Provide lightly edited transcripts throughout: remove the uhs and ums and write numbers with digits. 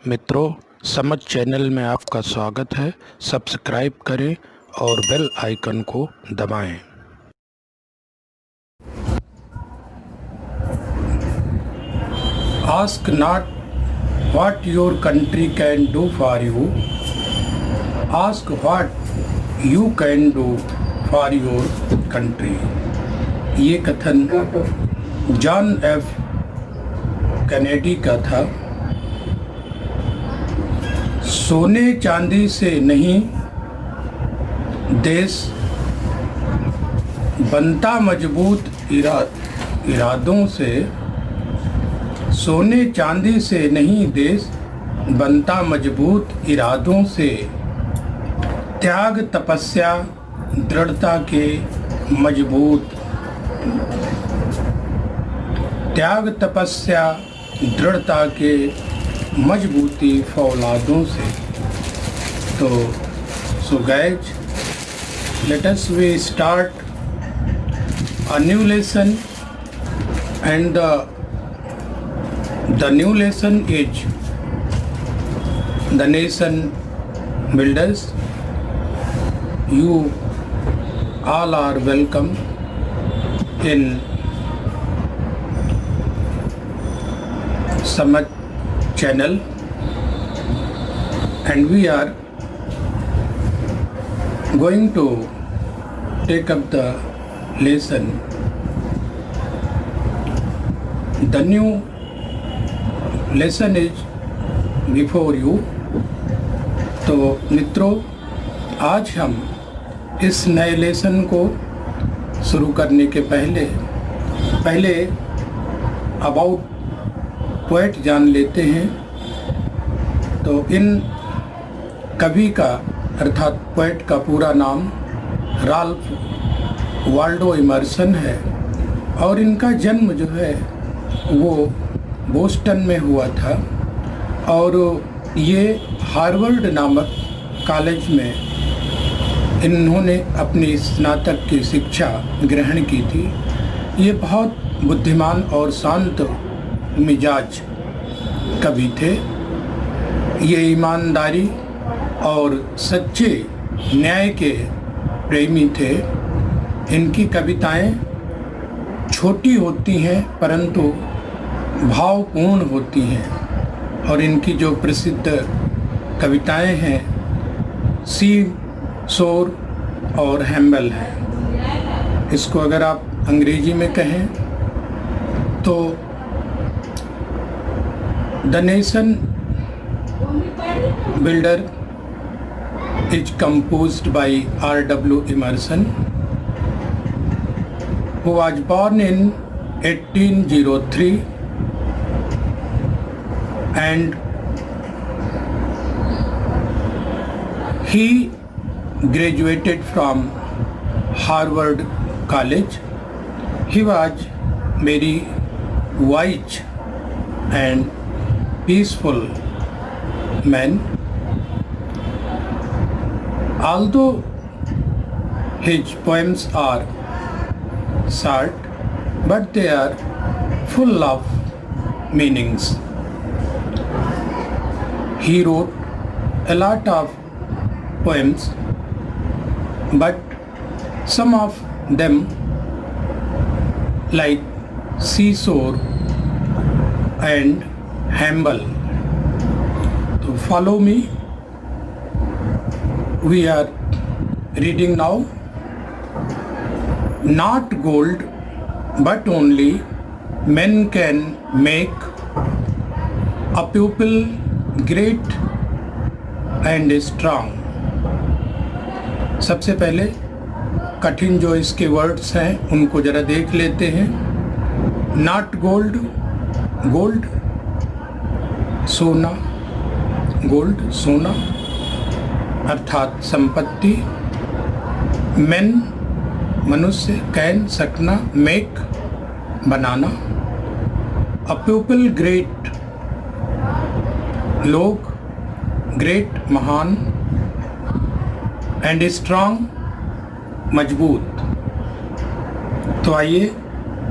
मित्रों, समझ चैनल में आपका स्वागत है। सब्सक्राइब करें और बेल आइकन को दबाएं। Ask not what your country can do for you. Ask what you can do for your country. ये कथन जॉन एफ कैनेडी का था। सोने चांदी से नहीं देश बनता मजबूत इरादों से। सोने चांदी से नहीं देश बनता मजबूत इरादों से। त्याग तपस्या दृढ़ता के मजबूत त्याग तपस्या दृढ़ता के मजबूती फौलादों से। तो so guys, let us we start a new lesson, and the new lesson is the nation builders. You all are welcome in Samaj channel, and we are going to take up the lesson. The new lesson is before you. तो मित्रों, आज हम इस नए lesson को शुरू करने के पहले अबाउट पोएट जान लेते हैं। तो इन कवि का अर्थात पोएट का पूरा नाम राल्फ वाल्डो इमर्सन है, और इनका जन्म जो है वो बोस्टन में हुआ था, और ये हार्वर्ड नामक कॉलेज में इन्होंने अपनी स्नातक की शिक्षा ग्रहण की थी। ये बहुत बुद्धिमान और शांत मिजाज कवि थे। ये ईमानदारी और सच्चे न्याय के प्रेमी थे। इनकी कविताएं छोटी होती हैं परंतु भावपूर्ण होती हैं, और इनकी जो प्रसिद्ध कविताएं हैं सी शोर और हैम्बल हैं। इसको अगर आप अंग्रेजी में कहें तो The nation builder is composed by R.W. Emerson, who was born in 1803 and he graduated from Harvard College. He was very wise and peaceful man. Although his poems are short, but they are full of meanings. He wrote a lot of poems, but some of them, like Seashore and Humble. So follow me. We are reading now. Not gold, but only men can make a people great and strong. सबसे पहले कठिन जो इसके words हैं उनको जरा देख लेते हैं। Not gold, गोल्ड सोना, गोल्ड सोना अर्थात संपत्ति। मेन मनुष्य, कैन सकना, make banana. A people great लोग, ग्रेट महान, एंड स्ट्रांग मजबूत। तो आइए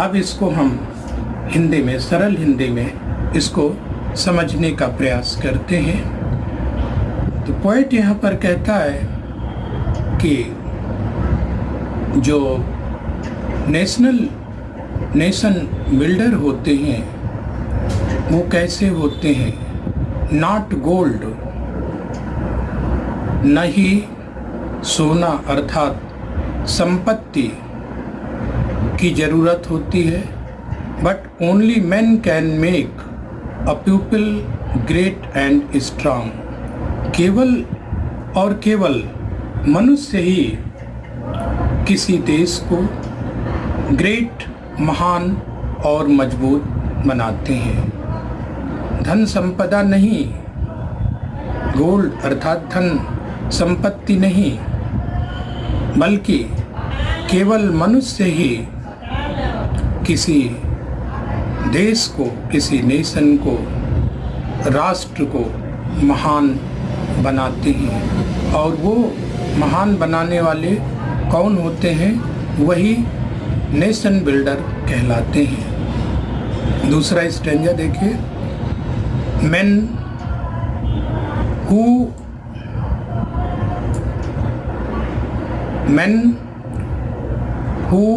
अब इसको हम हिंदी में, सरल हिंदी में इसको समझने का प्रयास करते हैं। तो पोएट यहाँ पर कहता है कि जो नेशन बिल्डर होते हैं वो कैसे होते हैं। नॉट गोल्ड, न ही सोना अर्थात संपत्ति की जरूरत होती है, but only man can make a people great and strong. केवल और केवल मनुष्य ही किसी देश को ग्रेट, महान और मजबूत बनाते हैं। धन संपदा नहीं, गोल्ड अर्थात धन संपत्ति नहीं, बल्कि केवल मनुष्य ही किसी देश को, किसी नेशन को, राष्ट्र को महान बनाते हैं। और वो महान बनाने वाले कौन होते हैं? वही नेशन बिल्डर कहलाते हैं। दूसरा स्टैंजा देखिए। men who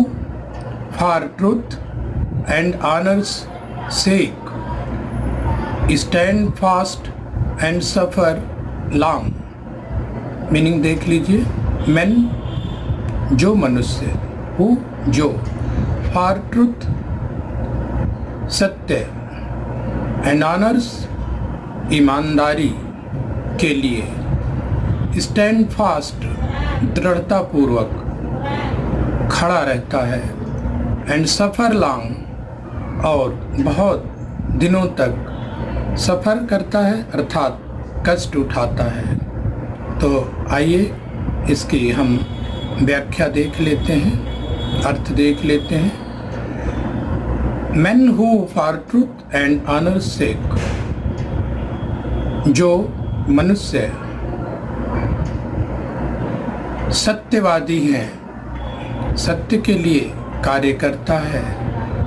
for truth and honor's sake stand fast and suffer long। Meaning देख लीजिए। men जो मनुष्य, who जो, for truth सत्य, and honors ईमानदारी के लिए, स्टैंड फास्ट दृढ़ता पूर्वक खड़ा रहता है, एंड सफ़र लॉन्ग और बहुत दिनों तक सफ़र करता है अर्थात कष्ट उठाता है। तो आइए इसकी हम व्याख्या देख लेते हैं, अर्थ देख लेते हैं। Men who for truth and honor's sake, जो मनुष्य सत्यवादी हैं, सत्य के लिए कार्य करता है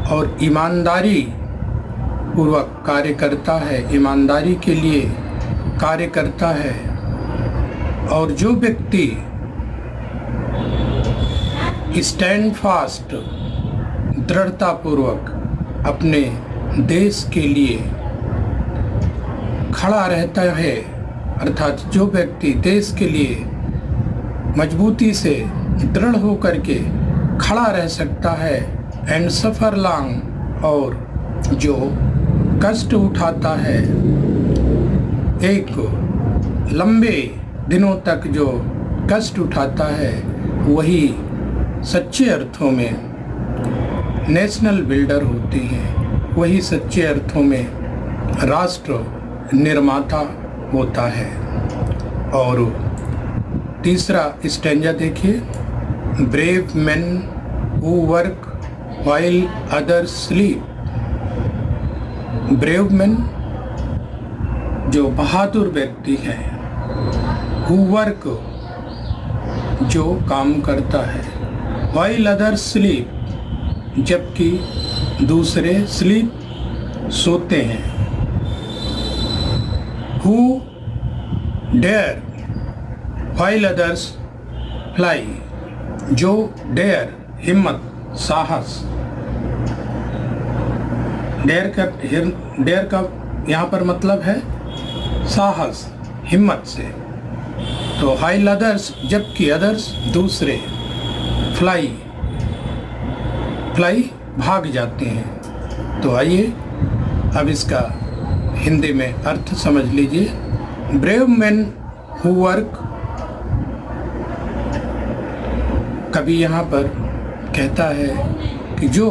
और ईमानदारी पूर्वक कार्य करता है, ईमानदारी के लिए कार्य करता है। और जो व्यक्ति स्टैंड फास्ट दृढ़ता पूर्वक अपने देश के लिए खड़ा रहता है, अर्थात जो व्यक्ति देश के लिए मजबूती से दृढ़ होकर के खड़ा रह सकता है, एंड सफ़र लॉन्ग और जो कष्ट उठाता है, एक लंबे दिनों तक जो कष्ट उठाता है, वही सच्चे अर्थों में नेशनल बिल्डर होते हैं, वही सच्चे अर्थों में राष्ट्र निर्माता होता है। और तीसरा स्टैंजा देखिए। Brave men who work while others sleep. Brave main जो बहादुर व्यक्ति हैं, हु वर्क जो काम करता है, व्हाइल अदर्स स्लीप जबकि दूसरे स्लीप सोते हैं। Who dare while others fly, जो डेयर हिम्मत, साहस, डेयर का यहाँ पर मतलब है साहस, हिम्मत से। तो while others जबकि अदर्स दूसरे, फ्लाई भाग जाते हैं। तो आइए अब इसका हिंदी में अर्थ समझ लीजिए। ब्रेव मैन हु वर्क, कवि यहाँ पर कहता है कि जो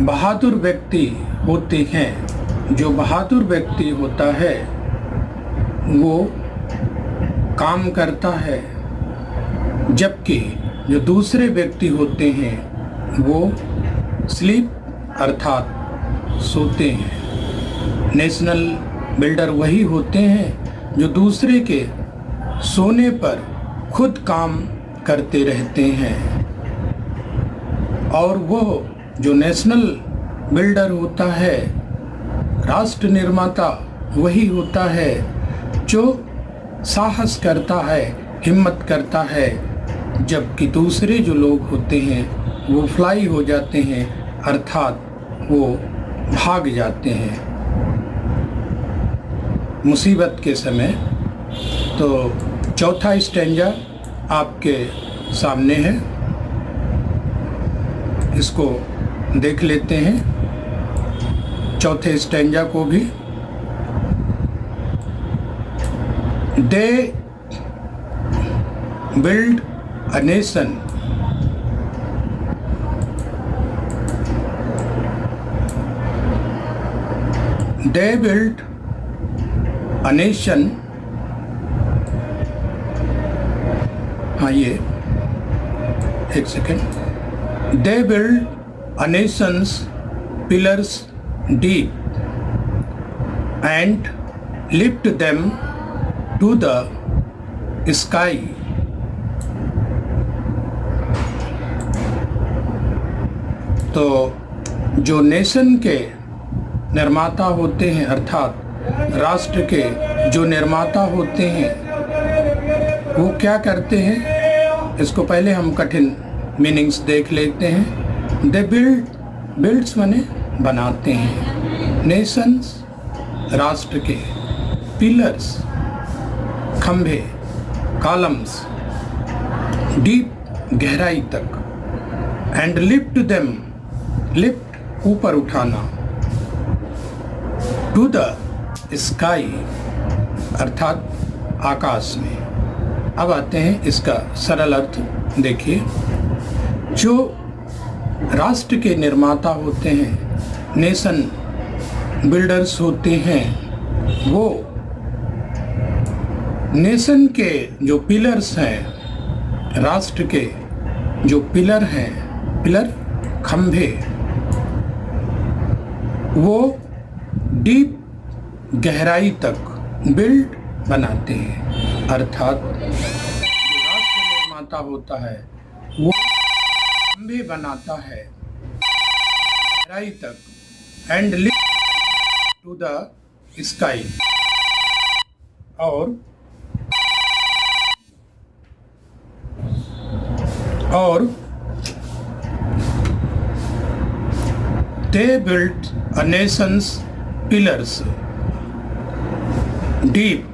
बहादुर व्यक्ति होते हैं, जो बहादुर व्यक्ति होता है वो काम करता है, जबकि जो दूसरे व्यक्ति होते हैं वो स्लीप अर्थात सोते हैं। नेशनल बिल्डर वही होते हैं जो दूसरे के सोने पर खुद काम करते रहते हैं। और वो जो नेशनल बिल्डर होता है, राष्ट्र निर्माता वही होता है जो साहस करता है, हिम्मत करता है, जबकि दूसरे जो लोग होते हैं वो फ्लाई हो जाते हैं, अर्थात वो भाग जाते हैं मुसीबत के समय। तो चौथा स्टैंजा आपके सामने है, इसको देख लेते हैं चौथे स्टैंजा को भी। They build a nation, they build a nation. हाँ, ये एक second. They build a nation's pillars deep and lift them to the sky. तो जो नेशन के निर्माता होते हैं, अर्थात राष्ट्र के जो निर्माता होते हैं, वो क्या करते हैं, इसको पहले हम कठिन मीनिंग्स देख लेते हैं। दे बिल्ड्स माने बनाते हैं, नेशंस राष्ट्र के, पिलर्स खंभे, कॉलम्स डीप गहराई तक, एंड लिफ्ट देम, लिफ्ट ऊपर उठाना, टू द स्काई अर्थात आकाश में। अब आते हैं इसका सरल अर्थ देखिए। जो राष्ट्र के निर्माता होते हैं, नेशन बिल्डर्स होते हैं, वो नेशन के जो पिलर्स हैं, राष्ट्र के जो पिलर हैं, पिलर खंभे, वो डीप गहराई तक बिल्ड बनाते हैं, अर्थात जो राष्ट्र निर्माता होता है वो खंभे बनाता है गहराई तक, and lift to the sky, और they built a nation's pillars deep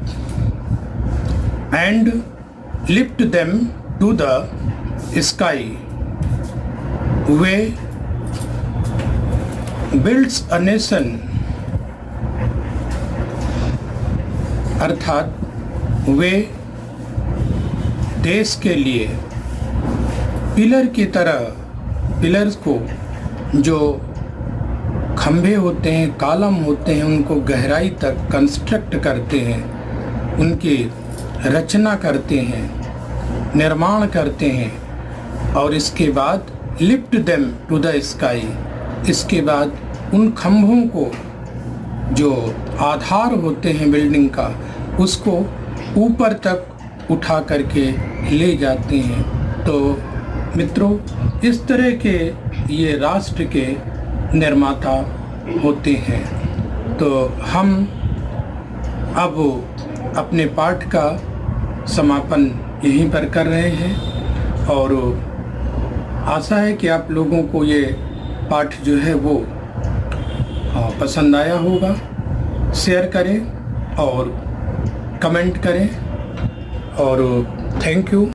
and lift them to the sky. Way builds a nation, अर्थात वे देश के लिए पिलर की तरह, पिलर्स को जो खंभे होते हैं, कॉलम होते हैं, उनको गहराई तक कंस्ट्रक्ट करते हैं, उनकी रचना करते हैं, निर्माण करते हैं, और इसके बाद lift them to the sky, इसके बाद उन खंभों को जो आधार होते हैं बिल्डिंग का, उसको ऊपर तक उठा करके ले जाते हैं। तो मित्रों, इस तरह के ये राष्ट्र के निर्माता होते हैं। तो हम अब अपने पाठ का समापन यहीं पर कर रहे हैं, और आशा है कि आप लोगों को ये पाठ जो है वो पसंद आया होगा। शेयर करें और कमेंट करें, और थैंक यू।